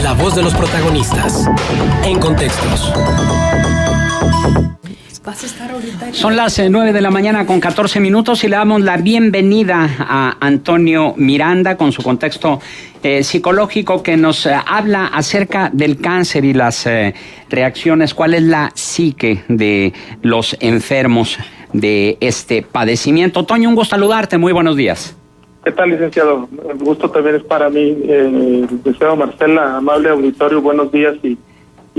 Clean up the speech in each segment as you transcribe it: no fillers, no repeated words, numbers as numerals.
La voz de los protagonistas. En Contextos. Son las 9 de la mañana con 14 minutos y le damos la bienvenida a Antonio Miranda con su contexto psicológico que nos habla acerca del cáncer y las reacciones. ¿Cuál es la psique de los enfermos de este padecimiento? Toño, un gusto saludarte. Muy buenos días. ¿Qué tal, licenciado? El gusto también es para mí. Licenciado Marcela, amable auditorio, buenos días y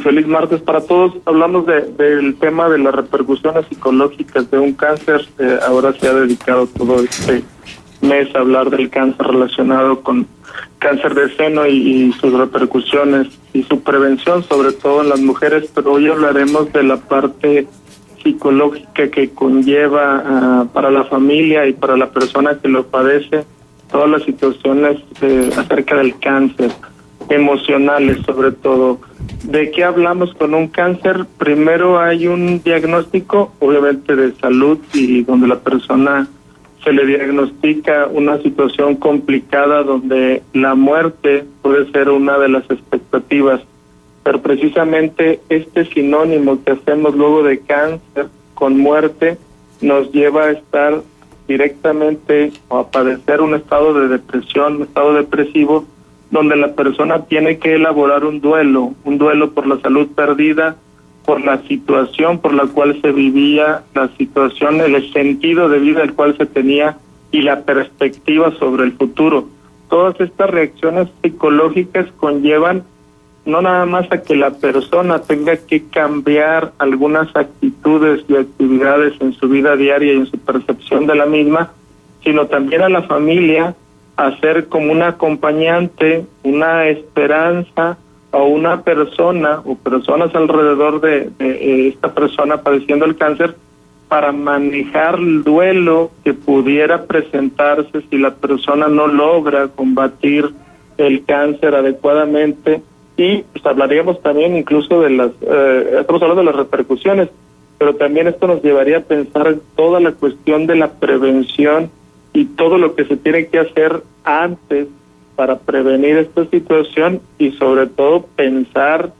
feliz martes para todos. Hablamos del tema de las repercusiones psicológicas de un cáncer. Ahora se ha dedicado todo este mes a hablar del cáncer relacionado con cáncer de seno y sus repercusiones y su prevención, sobre todo en las mujeres, pero hoy hablaremos de la parte psicológica que conlleva para la familia y para la persona que lo padece, todas las situaciones acerca del cáncer, emocionales sobre todo. ¿De qué hablamos con un cáncer? Primero hay un diagnóstico, obviamente de salud, y donde la persona se le diagnostica una situación complicada donde la muerte puede ser una de las expectativas. Pero precisamente este sinónimo que hacemos luego de cáncer con muerte nos lleva a estar directamente o a padecer un estado de depresión, un estado depresivo, donde la persona tiene que elaborar un duelo por la salud perdida, por la situación por la cual se vivía, la situación, el sentido de vida el cual se tenía y la perspectiva sobre el futuro. Todas estas reacciones psicológicas conllevan no nada más a que la persona tenga que cambiar algunas actitudes y actividades en su vida diaria y en su percepción de la misma, sino también a la familia a ser como un acompañante, una esperanza o una persona o personas alrededor de esta persona padeciendo el cáncer para manejar el duelo que pudiera presentarse si la persona no logra combatir el cáncer adecuadamente. Y pues hablaríamos también incluso de estamos hablando de las repercusiones, pero también esto nos llevaría a pensar en toda la cuestión de la prevención y todo lo que se tiene que hacer antes para prevenir esta situación y sobre todo pensar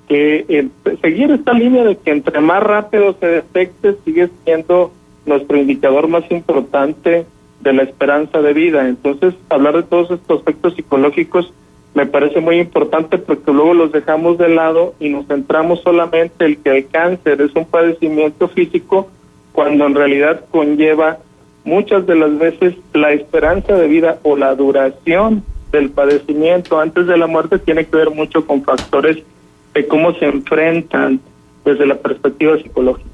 que seguir esta línea de que entre más rápido se detecte sigue siendo nuestro indicador más importante de la esperanza de vida. Entonces, hablar de todos estos aspectos psicológicos me parece muy importante porque luego los dejamos de lado y nos centramos solamente en que el cáncer es un padecimiento físico cuando en realidad conlleva muchas de las veces la esperanza de vida o la duración del padecimiento antes de la muerte tiene que ver mucho con factores de cómo se enfrentan desde la perspectiva psicológica.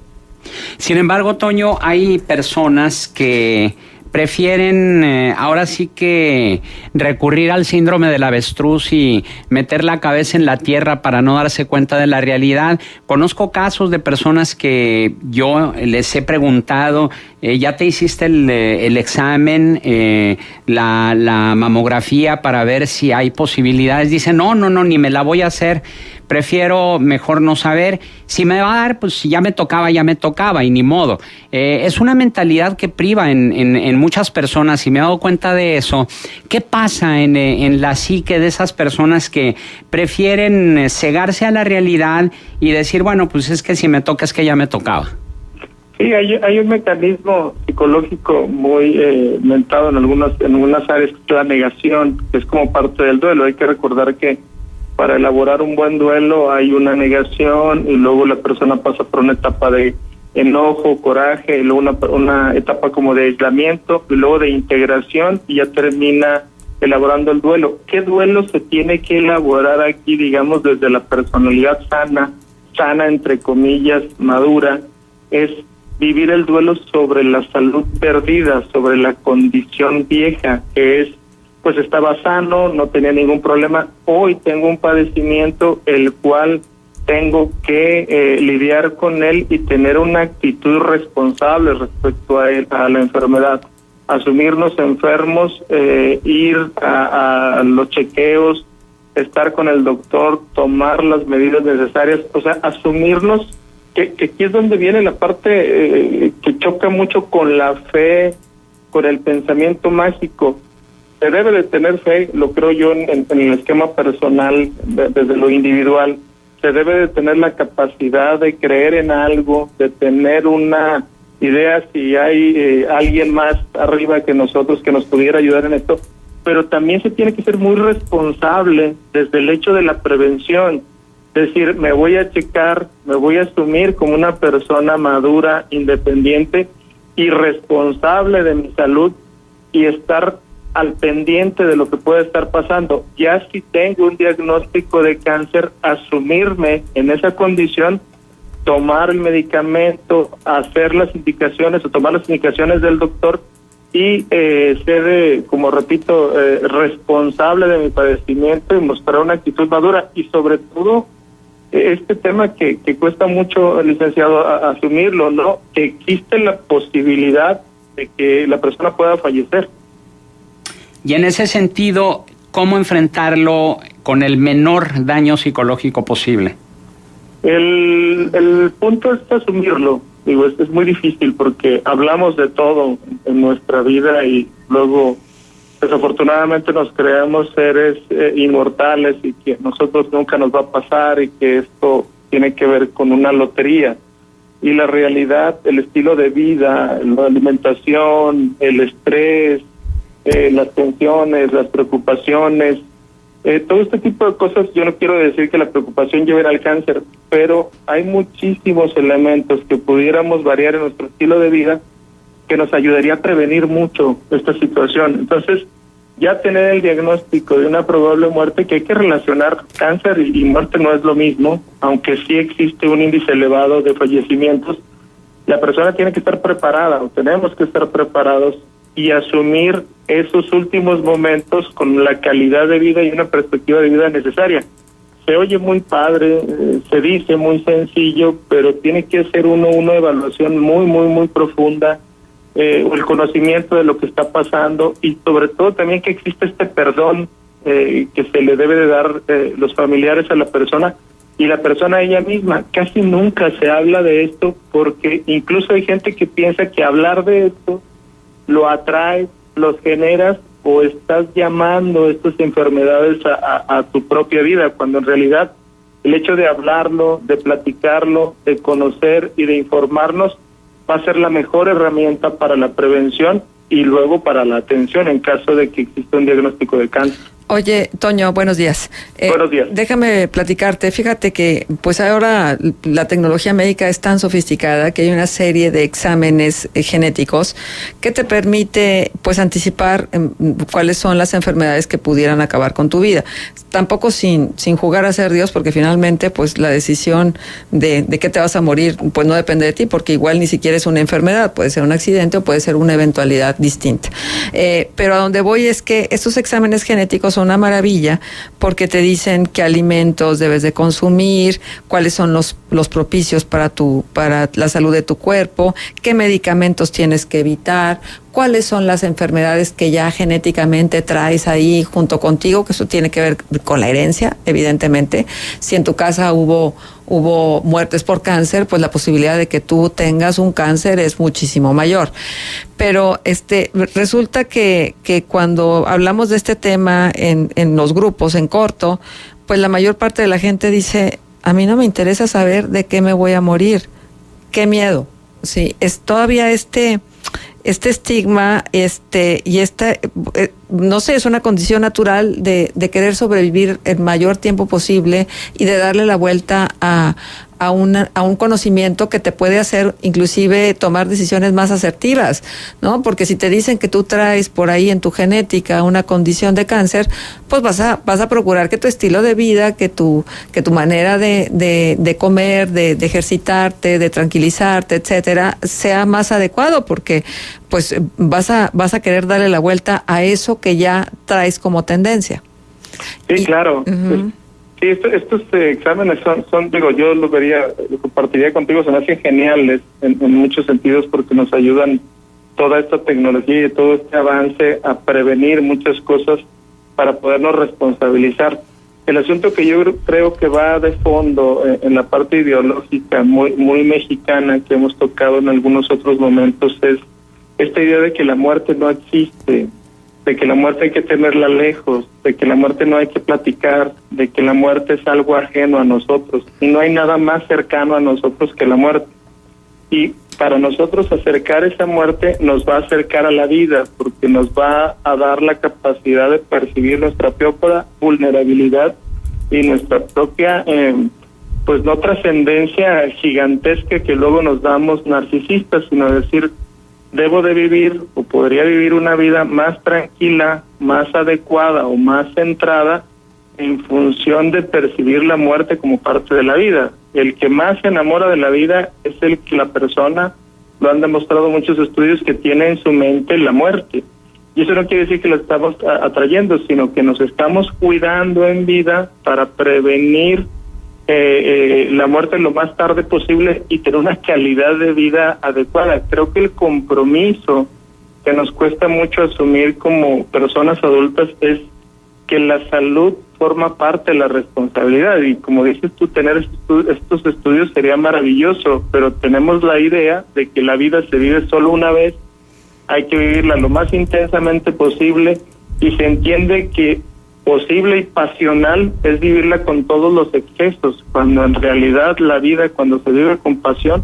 Sin embargo, Toño, hay personas que prefieren ahora sí que recurrir al síndrome del avestruz y meter la cabeza en la tierra para no darse cuenta de la realidad. Conozco casos de personas que yo les he preguntado, ¿ya te hiciste el examen, la mamografía para ver si hay posibilidades? Dicen, no, ni me la voy a hacer. Prefiero mejor no saber. Si me va a dar, pues si ya me tocaba y ni modo. Es una mentalidad que priva en muchas personas y me he dado cuenta de eso. ¿Qué pasa en la psique de esas personas que prefieren cegarse a la realidad y decir, bueno, pues es que si me toca es que ya me tocaba? Sí, hay un mecanismo psicológico muy mentado en algunas áreas, que es la negación, que es como parte del duelo. Hay que recordar que para elaborar un buen duelo hay una negación y luego la persona pasa por una etapa de enojo, coraje, y luego una etapa como de aislamiento y luego de integración y ya termina elaborando el duelo. ¿Qué duelo se tiene que elaborar aquí, digamos, desde la personalidad sana entre comillas, madura? Es vivir el duelo sobre la salud perdida, sobre la condición vieja, que es pues estaba sano, no tenía ningún problema. Hoy tengo un padecimiento el cual tengo que lidiar con él y tener una actitud responsable respecto a la enfermedad. Asumirnos enfermos, ir a los chequeos, estar con el doctor, tomar las medidas necesarias, o sea, asumirnos, que aquí es donde viene la parte que choca mucho con la fe, con el pensamiento mágico. se debe de tener fe, lo creo yo en el esquema personal, desde lo individual. Se debe de tener la capacidad de creer en algo, de tener una idea si hay alguien más arriba que nosotros que nos pudiera ayudar en esto, pero también se tiene que ser muy responsable desde el hecho de la prevención. Es decir, me voy a checar, me voy a asumir como una persona madura, independiente y responsable de mi salud y estar al pendiente de lo que puede estar pasando. Ya si tengo un diagnóstico de cáncer, asumirme en esa condición, tomar el medicamento, hacer las indicaciones o tomar las indicaciones del doctor y ser, como repito, responsable de mi padecimiento y mostrar una actitud madura. Y sobre todo, este tema que cuesta mucho, licenciado, asumirlo, ¿no? Que existe la posibilidad de que la persona pueda fallecer. Y en ese sentido, ¿cómo enfrentarlo con el menor daño psicológico posible? El punto es asumirlo. Digo, es muy difícil porque hablamos de todo en nuestra vida y luego desafortunadamente nos creamos seres inmortales y que nosotros nunca nos va a pasar y que esto tiene que ver con una lotería. Y la realidad, el estilo de vida, la alimentación, el estrés, las tensiones, las preocupaciones, todo este tipo de cosas. Yo no quiero decir que la preocupación lleve al cáncer, pero hay muchísimos elementos que pudiéramos variar en nuestro estilo de vida que nos ayudaría a prevenir mucho esta situación. Entonces, ya tener el diagnóstico de una probable muerte, que hay que relacionar cáncer y muerte no es lo mismo, aunque sí existe un índice elevado de fallecimientos, la persona tiene que estar preparada, o tenemos que estar preparados y asumir esos últimos momentos con la calidad de vida y una perspectiva de vida necesaria. Se oye muy padre, se dice muy sencillo, pero tiene que hacer una evaluación muy profunda, el conocimiento de lo que está pasando y sobre todo también que existe este perdón que se le debe de dar los familiares a la persona y la persona a ella misma. Casi nunca se habla de esto porque incluso hay gente que piensa que hablar de esto lo atraes, los generas o estás llamando estas enfermedades a tu propia vida, cuando en realidad el hecho de hablarlo, de platicarlo, de conocer y de informarnos va a ser la mejor herramienta para la prevención y luego para la atención en caso de que exista un diagnóstico de cáncer. Oye, Toño, buenos días. Buenos días. Déjame platicarte. Fíjate que pues ahora la tecnología médica es tan sofisticada que hay una serie de exámenes genéticos que te permite pues anticipar cuáles son las enfermedades que pudieran acabar con tu vida. Tampoco sin jugar a ser Dios, porque finalmente pues la decisión de qué te vas a morir pues no depende de ti, porque igual ni siquiera es una enfermedad, puede ser un accidente o puede ser una eventualidad distinta. Pero a donde voy es que estos exámenes genéticos son una maravilla porque te dicen qué alimentos debes de consumir, cuáles son los propicios para la salud de tu cuerpo, qué medicamentos tienes que evitar, cuáles son las enfermedades que ya genéticamente traes ahí junto contigo, que eso tiene que ver con la herencia, evidentemente. Si en tu casa hubo muertes por cáncer, pues la posibilidad de que tú tengas un cáncer es muchísimo mayor. Pero resulta que cuando hablamos de este tema en los grupos en corto, pues la mayor parte de la gente dice, a mí no me interesa saber de qué me voy a morir. Qué miedo. Sí, es todavía este estigma, no sé, es una condición natural de querer sobrevivir el mayor tiempo posible y de darle la vuelta a un conocimiento que te puede hacer inclusive tomar decisiones más asertivas, ¿no? Porque si te dicen que tú traes por ahí en tu genética una condición de cáncer, pues vas a procurar que tu estilo de vida, que tu manera de comer, de ejercitarte, de tranquilizarte, etcétera, sea más adecuado, porque pues vas a querer darle la vuelta a eso que ya traes como tendencia. Sí, claro. Uh-huh. Sí, estos exámenes son, digo, yo lo compartiría contigo, se me hacen geniales en muchos sentidos porque nos ayudan toda esta tecnología y todo este avance a prevenir muchas cosas para podernos responsabilizar. El asunto que yo creo que va de fondo en la parte ideológica muy mexicana que hemos tocado en algunos otros momentos es esta idea de que la muerte no existe. de que la muerte hay que tenerla lejos, de que la muerte no hay que platicar, de que la muerte es algo ajeno a nosotros y no hay nada más cercano a nosotros que la muerte. Y para nosotros acercar esa muerte nos va a acercar a la vida, porque nos va a dar la capacidad de percibir nuestra propia vulnerabilidad y nuestra propia, pues no trascendencia gigantesca que luego nos damos narcisistas, sino decir, debo de vivir o podría vivir una vida más tranquila, más adecuada o más centrada en función de percibir la muerte como parte de la vida. El que más se enamora de la vida es el que la persona, lo han demostrado muchos estudios, que tiene en su mente la muerte. Y eso no quiere decir que la estamos atrayendo, sino que nos estamos cuidando en vida para prevenir la muerte lo más tarde posible y tener una calidad de vida adecuada. Creo que el compromiso que nos cuesta mucho asumir como personas adultas es que la salud forma parte de la responsabilidad, y como dices tú, tener estos estudios sería maravilloso, pero tenemos la idea de que la vida se vive solo una vez, hay que vivirla lo más intensamente posible, y se entiende que posible y pasional es vivirla con todos los excesos, cuando en realidad la vida, cuando se vive con pasión,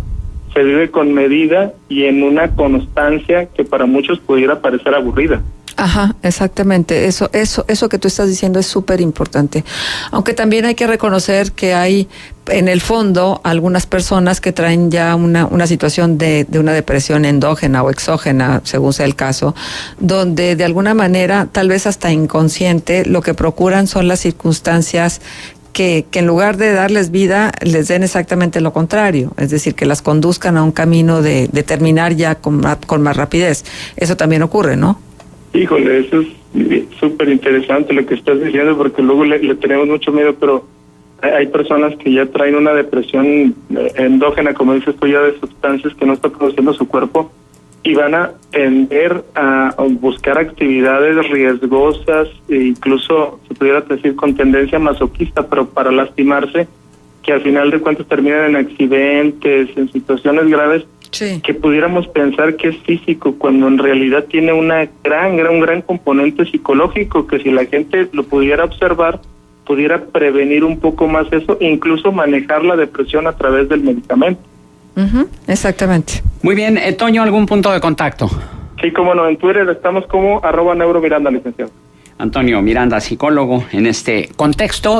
se vive con medida y en una constancia que para muchos pudiera parecer aburrida. Ajá, exactamente. Eso que tú estás diciendo es súper importante. Aunque también hay que reconocer que hay en el fondo algunas personas que traen ya una situación de una depresión endógena o exógena, según sea el caso, donde de alguna manera, tal vez hasta inconsciente, lo que procuran son las circunstancias que en lugar de darles vida, les den exactamente lo contrario, es decir, que las conduzcan a un camino de terminar ya con más rapidez. Eso también ocurre, ¿no? Híjole, eso es súper interesante lo que estás diciendo, porque luego le tenemos mucho miedo, pero hay personas que ya traen una depresión endógena, como dices tú, ya de sustancias que no está produciendo su cuerpo, y van a tender a buscar actividades riesgosas, e incluso se pudiera decir con tendencia masoquista, pero para lastimarse, que al final de cuentas terminan en accidentes, en situaciones graves, sí, que pudiéramos pensar que es físico, cuando en realidad tiene un gran componente psicológico, que si la gente lo pudiera observar, pudiera prevenir un poco más eso, e incluso manejar la depresión a través del medicamento. Exactamente. Muy bien, Toño, ¿algún punto de contacto? Sí, cómo no, en Twitter estamos como @neuromiranda, licenciado. Antonio Miranda, psicólogo, en este contexto.